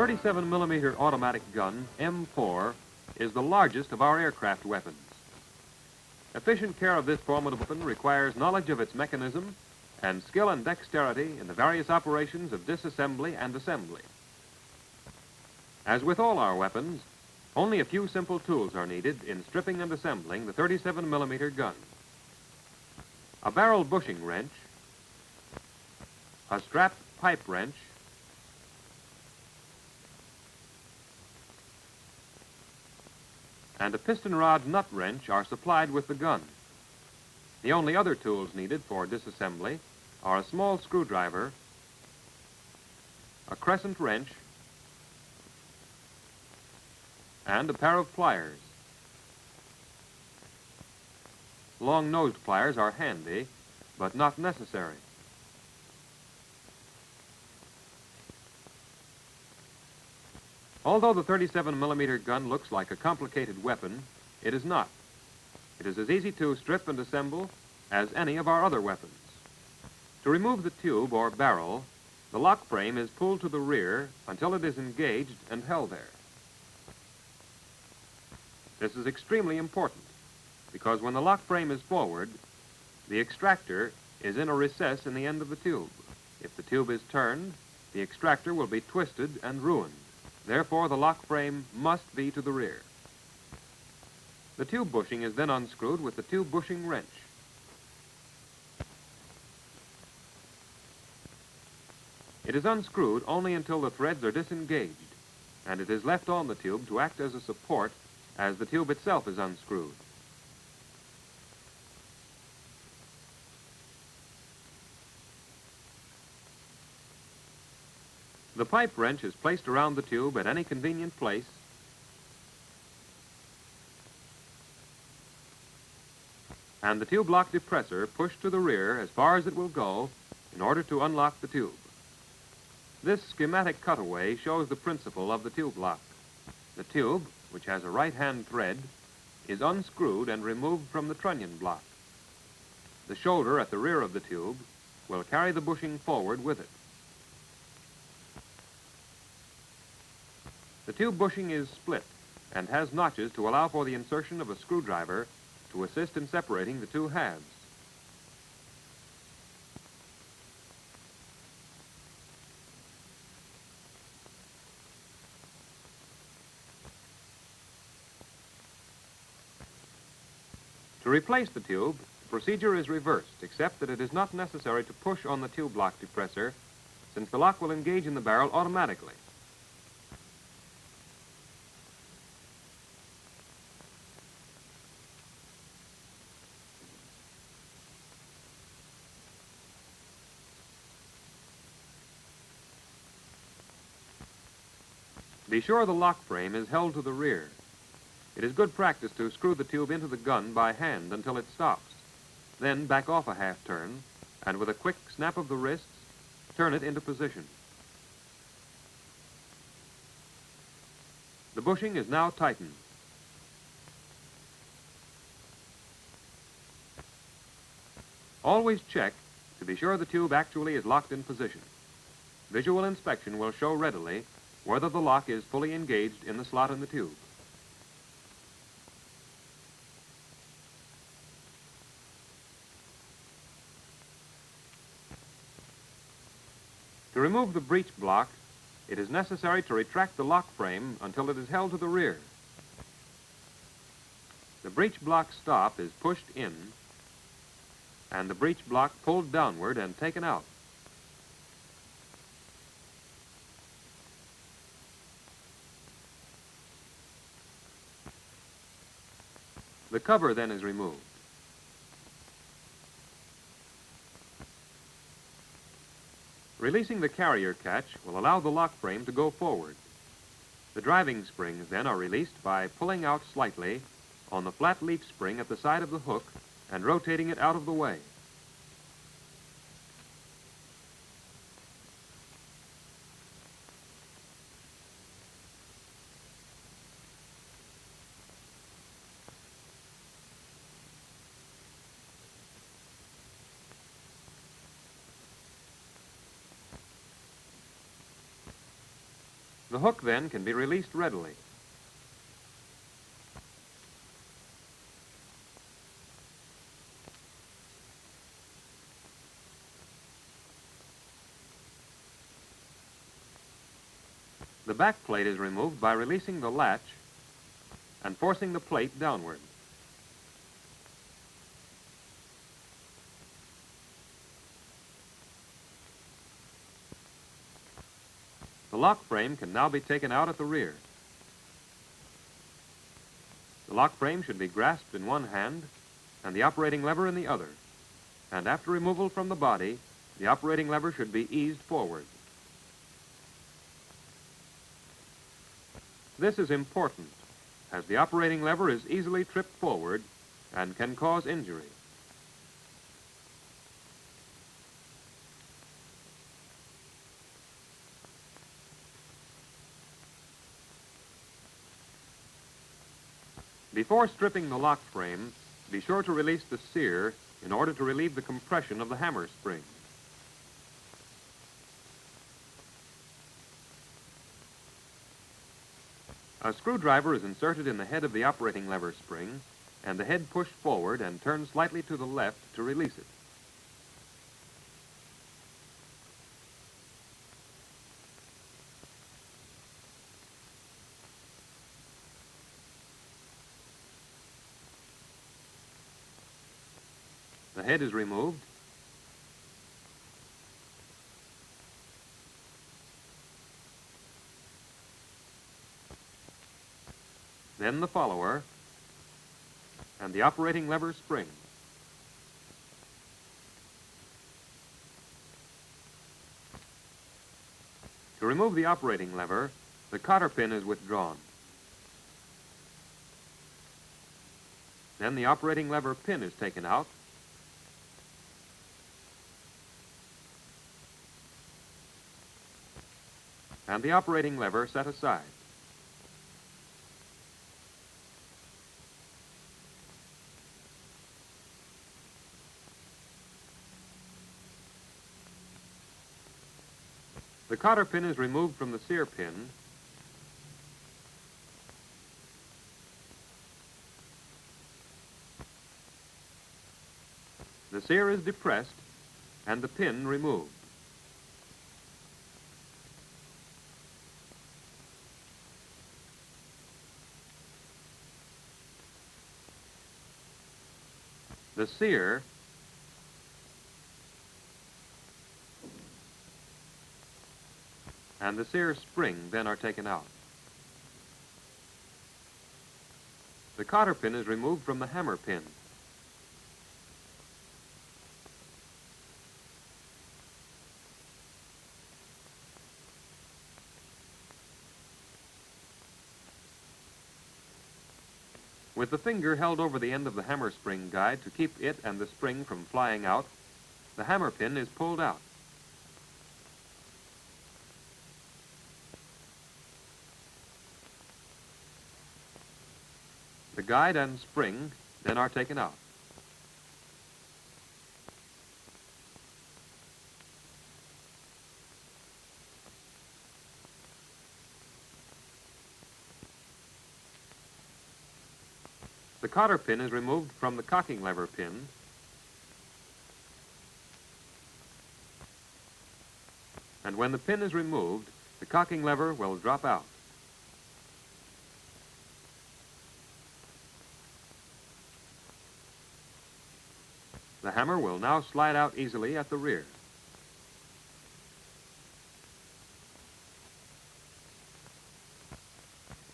37mm automatic gun, M4, is the largest of our aircraft weapons. Efficient care of this formidable weapon requires knowledge of its mechanism and skill and dexterity in the various operations of disassembly and assembly. As with all our weapons, only a few simple tools are needed in stripping and assembling the 37mm gun. A barrel bushing wrench, a strap pipe wrench, and a piston rod nut wrench are supplied with the gun. The only other tools needed for disassembly are a small screwdriver, a crescent wrench, and a pair of pliers. Long-nosed pliers are handy, but not necessary. Although the 37mm gun looks like a complicated weapon, it is not. It is as easy to strip and assemble as any of our other weapons. To remove the tube or barrel, the lock frame is pulled to the rear until it is engaged and held there. This is extremely important because when the lock frame is forward, the extractor is in a recess in the end of the tube. If the tube is turned, the extractor will be twisted and ruined. Therefore, the lock frame must be to the rear. The tube bushing is then unscrewed with the tube bushing wrench. It is unscrewed only until the threads are disengaged, and it is left on the tube to act as a support as the tube itself is unscrewed. The pipe wrench is placed around the tube at any convenient place and the tube lock depressor pushed to the rear as far as it will go in order to unlock the tube. This schematic cutaway shows the principle of the tube lock. The tube, which has a right-hand thread, is unscrewed and removed from the trunnion block. The shoulder at the rear of the tube will carry the bushing forward with it. The tube bushing is split and has notches to allow for the insertion of a screwdriver to assist in separating the two halves. To replace the tube, the procedure is reversed, except that it is not necessary to push on the tube lock depressor, since the lock will engage in the barrel automatically. Be sure the lock frame is held to the rear. It is good practice to screw the tube into the gun by hand until it stops. Then back off a half turn, and with a quick snap of the wrists, turn it into position. The bushing is now tightened. Always check to be sure the tube actually is locked in position. Visual inspection will show readily whether the lock is fully engaged in the slot in the tube. To remove the breech block, it is necessary to retract the lock frame until it is held to the rear. The breech block stop is pushed in and the breech block pulled downward and taken out. The cover then is removed. Releasing the carrier catch will allow the lock frame to go forward. The driving springs then are released by pulling out slightly on the flat leaf spring at the side of the hook and rotating it out of the way. The hook then can be released readily. The back plate is removed by releasing the latch and forcing the plate downward. The lock frame can now be taken out at the rear. The lock frame should be grasped in one hand and the operating lever in the other. And after removal from the body, the operating lever should be eased forward. This is important, as the operating lever is easily tripped forward and can cause injury. Before stripping the lock frame, be sure to release the sear in order to relieve the compression of the hammer spring. A screwdriver is inserted in the head of the operating lever spring, and the head pushed forward and turned slightly to the left to release it. The head is removed. Then the follower and the operating lever spring. To remove the operating lever, the cotter pin is withdrawn. Then the operating lever pin is taken out. And the operating lever set aside. The cotter pin is removed from the sear pin. The sear is depressed and the pin removed. The sear and the sear spring then are taken out. The cotter pin is removed from the hammer pin. With the finger held over the end of the hammer spring guide to keep it and the spring from flying out, the hammer pin is pulled out. The guide and spring then are taken out. The cotter pin is removed from the cocking lever pin. And when the pin is removed, the cocking lever will drop out. The hammer will now slide out easily at the rear.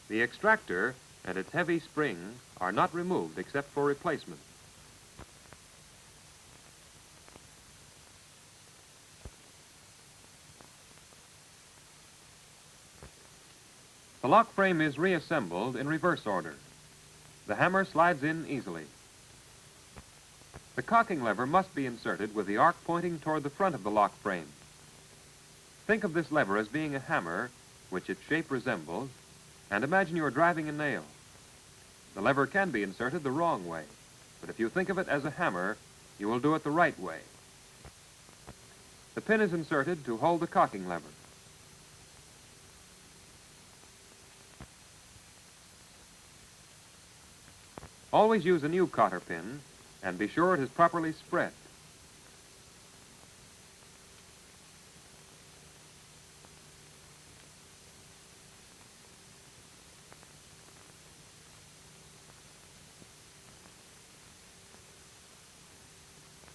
The extractor and its heavy spring are not removed except for replacement. The lock frame is reassembled in reverse order. The hammer slides in easily. The cocking lever must be inserted with the arc pointing toward the front of the lock frame. Think of this lever as being a hammer, which its shape resembles, and imagine you are driving a nail. The lever can be inserted the wrong way, but if you think of it as a hammer, you will do it the right way. The pin is inserted to hold the cocking lever. Always use a new cotter pin and be sure it is properly spread.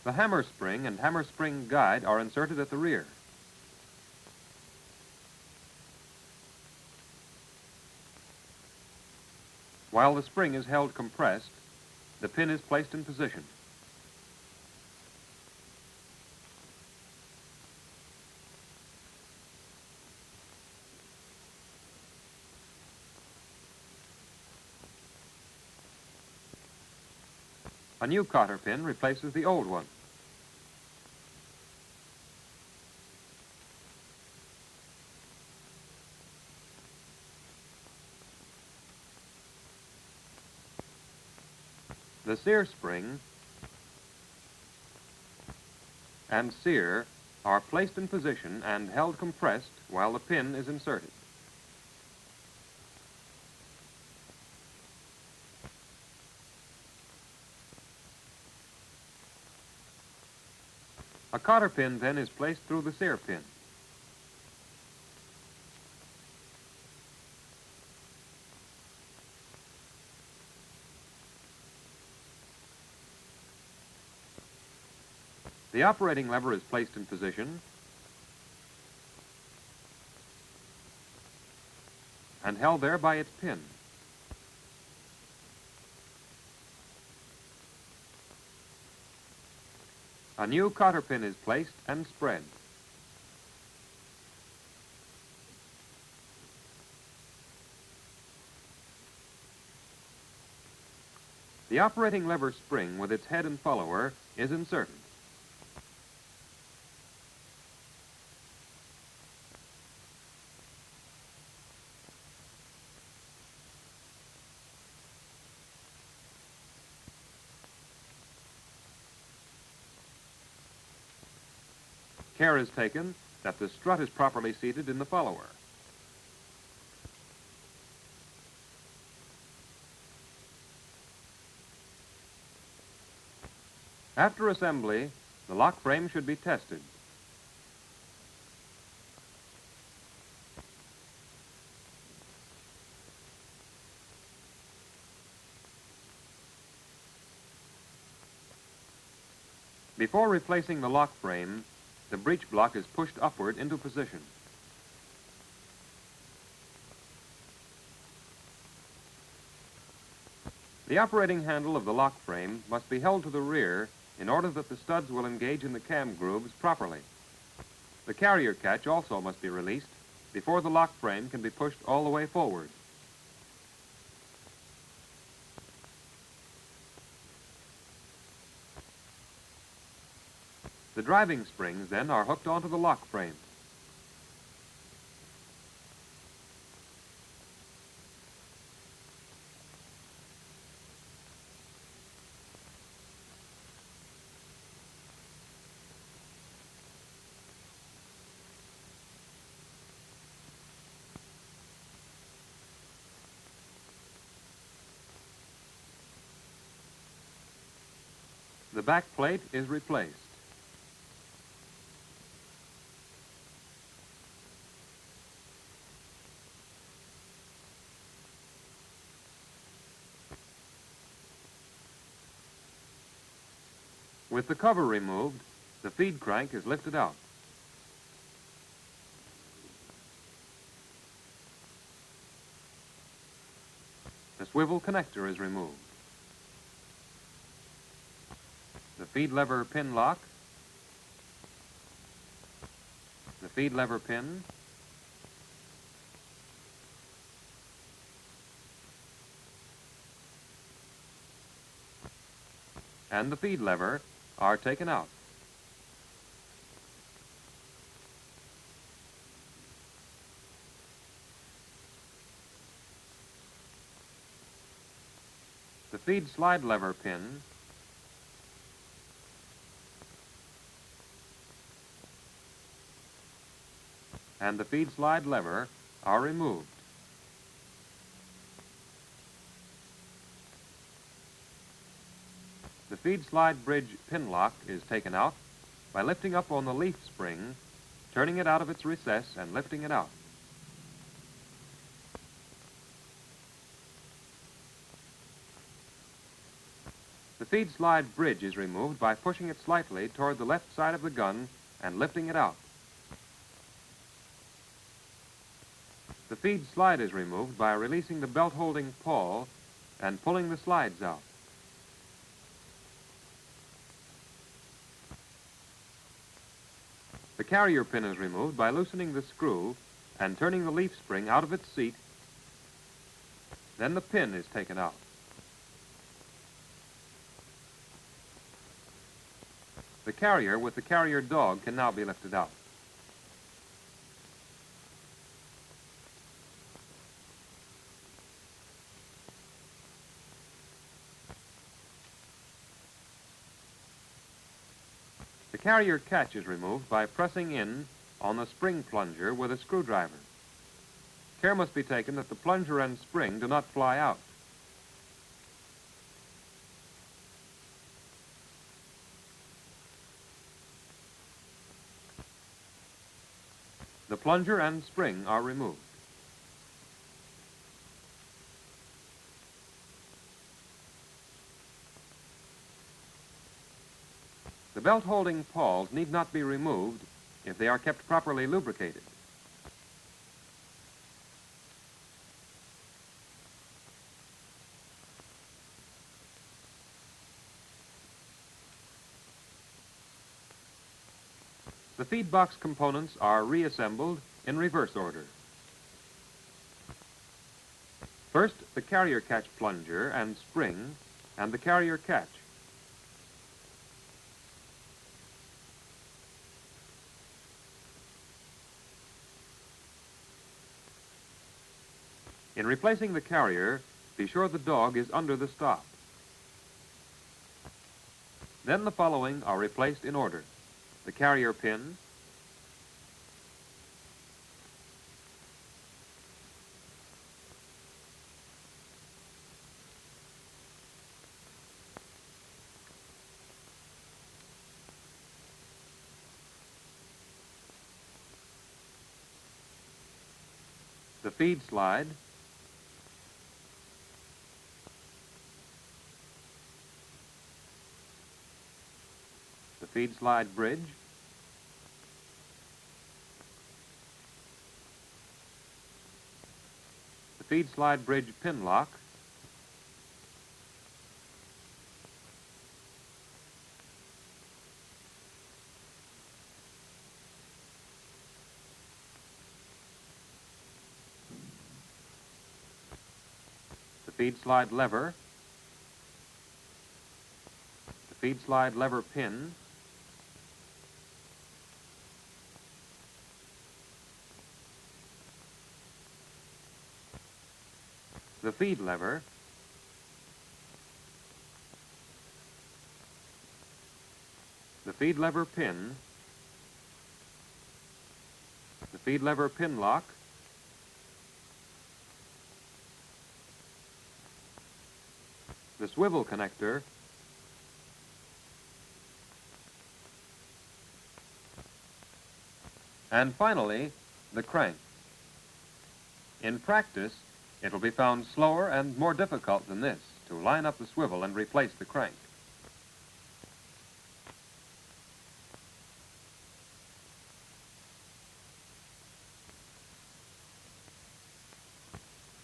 The hammer spring and hammer spring guide are inserted at the rear. While the spring is held compressed, the pin is placed in position. A new cotter pin replaces the old one. The sear spring and sear are placed in position and held compressed while the pin is inserted. A cotter pin then is placed through the sear pin. The operating lever is placed in position and held there by its pin. A new cotter pin is placed and spread. The operating lever spring with its head and follower is inserted. Care is taken that the strut is properly seated in the follower. After assembly, the lock frame should be tested. Before replacing the lock frame, the breech block is pushed upward into position. The operating handle of the lock frame must be held to the rear in order that the studs will engage in the cam grooves properly. The carrier catch also must be released before the lock frame can be pushed all the way forward. The driving springs, then, are hooked onto the lock frame. The back plate is replaced. With the cover removed, the feed crank is lifted out. The swivel connector is removed. The feed lever pin lock, the feed lever pin, and the feed lever are taken out. The feed slide lever pin and the feed slide lever are removed. The feed slide bridge pin lock is taken out by lifting up on the leaf spring, turning it out of its recess and lifting it out. The feed slide bridge is removed by pushing it slightly toward the left side of the gun and lifting it out. The feed slide is removed by releasing the belt holding pawl and pulling the slides out. The carrier pin is removed by loosening the screw and turning the leaf spring out of its seat. Then the pin is taken out. The carrier with the carrier dog can now be lifted out. The carrier catch is removed by pressing in on the spring plunger with a screwdriver. Care must be taken that the plunger and spring do not fly out. The plunger and spring are removed. The belt holding pawls need not be removed if they are kept properly lubricated. The feed box components are reassembled in reverse order. First, the carrier catch plunger and spring and the carrier catch. In replacing the carrier, be sure the dog is under the stop. Then the following are replaced in order: the carrier pin, the feed slide, the feed slide bridge, the feed slide bridge pin lock, the feed slide lever, the feed slide lever pin, the feed lever, the feed lever pin, the feed lever pin lock, the swivel connector, and finally, the crank. In practice, it will be found slower and more difficult than this to line up the swivel and replace the crank.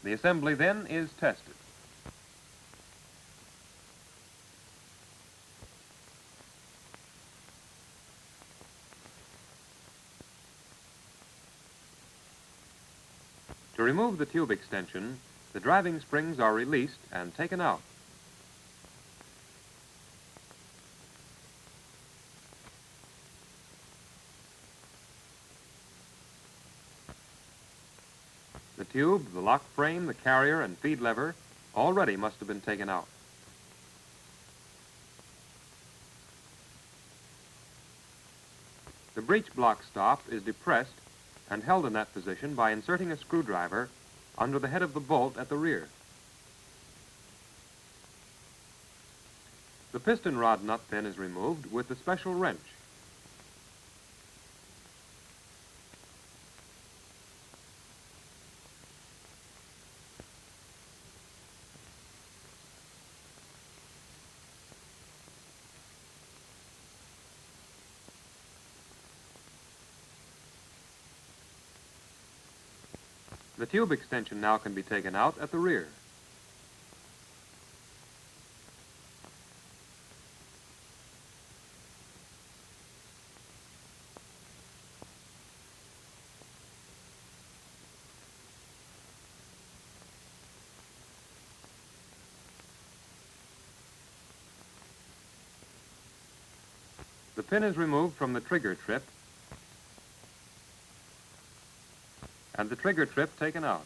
The assembly then is tested. To remove the tube extension, the driving springs are released and taken out. The tube, the lock frame, the carrier, and feed lever already must have been taken out. The breech block stop is depressed and held in that position by inserting a screwdriver under the head of the bolt at the rear. The piston rod nut then is removed with the special wrench. The tube extension now can be taken out at the rear. The pin is removed from the trigger trip and the trigger trip taken out.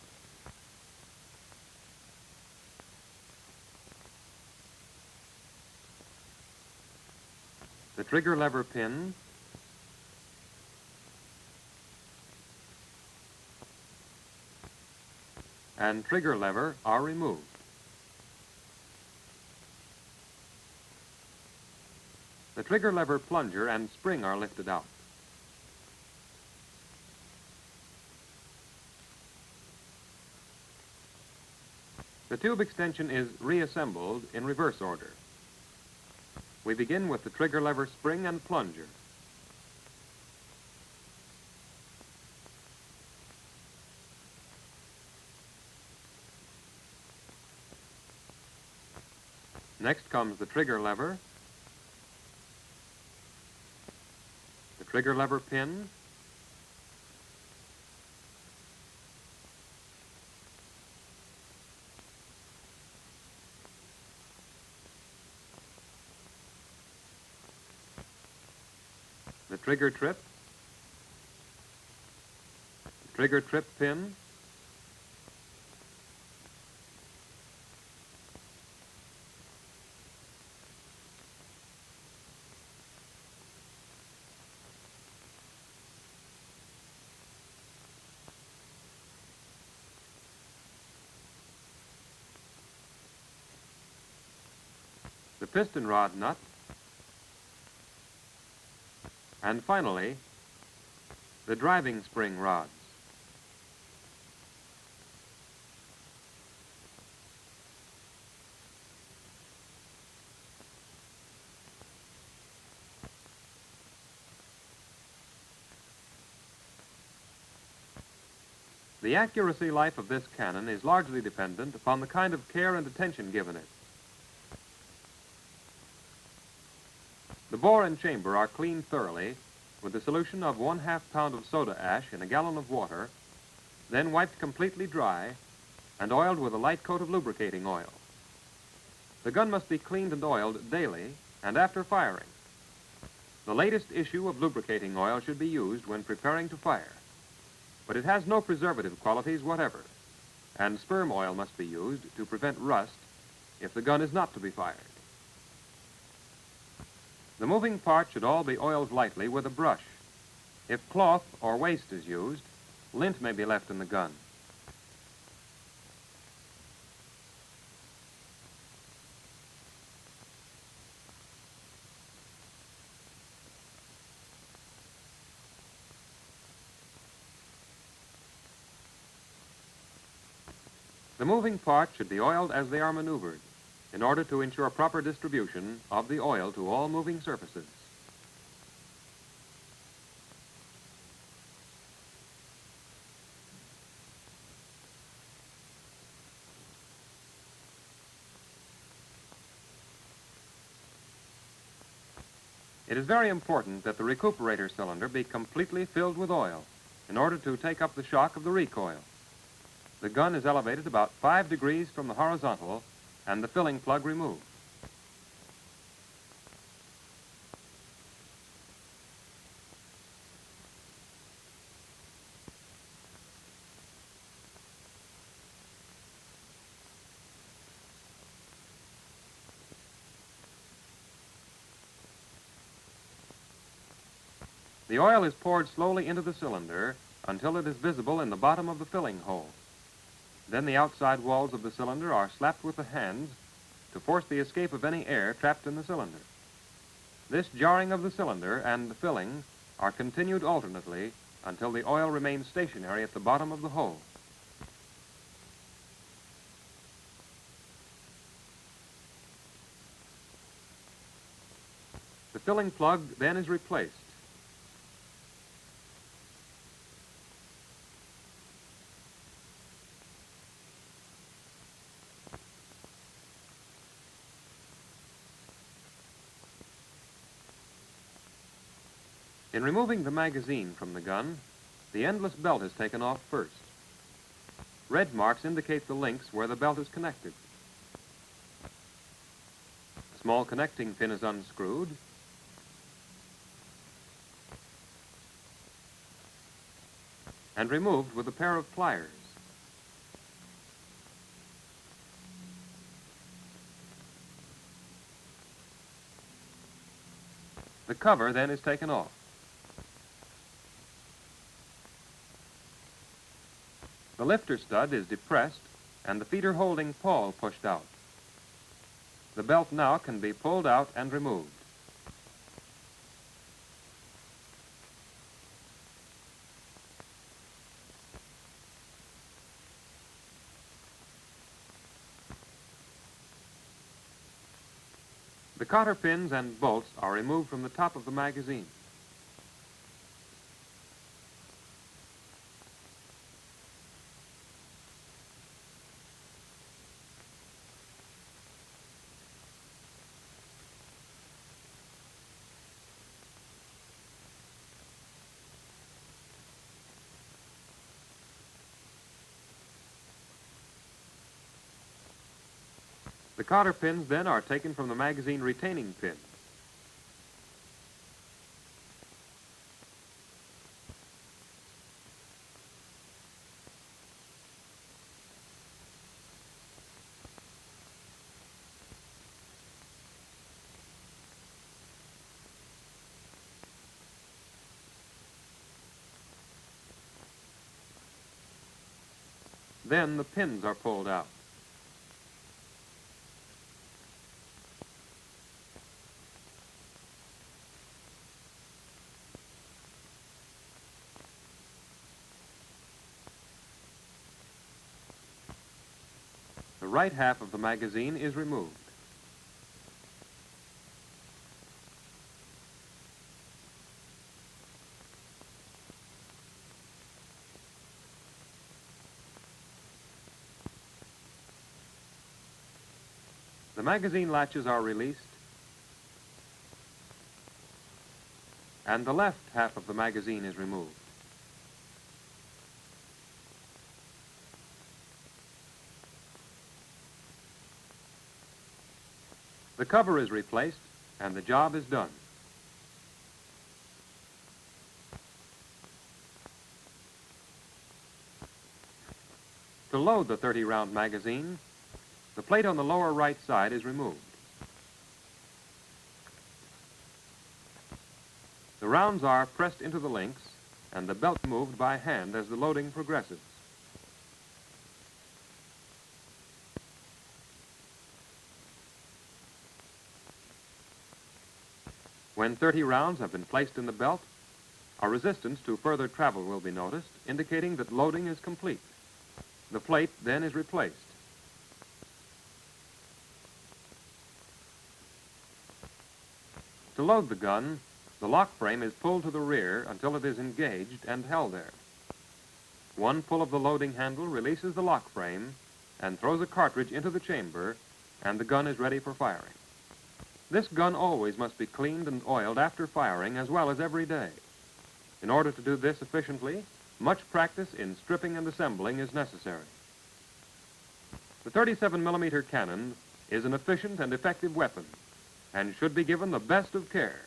The trigger lever pin and trigger lever are removed. The trigger lever plunger and spring are lifted out. The tube extension is reassembled in reverse order. We begin with the trigger lever spring and plunger. Next comes the trigger lever, the trigger lever pin, the trigger trip, the trigger trip pin, the piston rod nut, and finally, the driving spring rods. The accuracy life of this cannon is largely dependent upon the kind of care and attention given it. The bore and chamber are cleaned thoroughly with a solution of 1/2 pound of soda ash in a gallon of water, then wiped completely dry and oiled with a light coat of lubricating oil. The gun must be cleaned and oiled daily and after firing. The latest issue of lubricating oil should be used when preparing to fire, but it has no preservative qualities whatever, and sperm oil must be used to prevent rust if the gun is not to be fired. The moving parts should all be oiled lightly with a brush. If cloth or waste is used, lint may be left in the gun. The moving parts should be oiled as they are maneuvered, in order to ensure proper distribution of the oil to all moving surfaces. It is very important that the recuperator cylinder be completely filled with oil in order to take up the shock of the recoil. The gun is elevated about 5 degrees from the horizontal and the filling plug removed. The oil is poured slowly into the cylinder until it is visible in the bottom of the filling hole. Then the outside walls of the cylinder are slapped with the hands to force the escape of any air trapped in the cylinder. This jarring of the cylinder and the filling are continued alternately until the oil remains stationary at the bottom of the hole. The filling plug then is replaced. In removing the magazine from the gun, the endless belt is taken off first. Red marks indicate the links where the belt is connected. A small connecting pin is unscrewed, and removed with a pair of pliers. The cover then is taken off. The lifter stud is depressed and the feeder holding pawl pushed out. The belt now can be pulled out and removed. The cotter pins and bolts are removed from the top of the magazine. The cotter pins then are taken from the magazine retaining pin. Then the pins are pulled out. The right half of the magazine is removed. The magazine latches are released, and the left half of the magazine is removed. The cover is replaced, and the job is done. To load the 30-round magazine, the plate on the lower right side is removed. The rounds are pressed into the links, and the belt moved by hand as the loading progresses. When 30 rounds have been placed in the belt, a resistance to further travel will be noticed, indicating that loading is complete. The plate then is replaced. To load the gun, the lock frame is pulled to the rear until it is engaged and held there. One pull of the loading handle releases the lock frame and throws a cartridge into the chamber, and the gun is ready for firing. This gun always must be cleaned and oiled after firing as well as every day. In order to do this efficiently, much practice in stripping and assembling is necessary. The 37mm cannon is an efficient and effective weapon and should be given the best of care.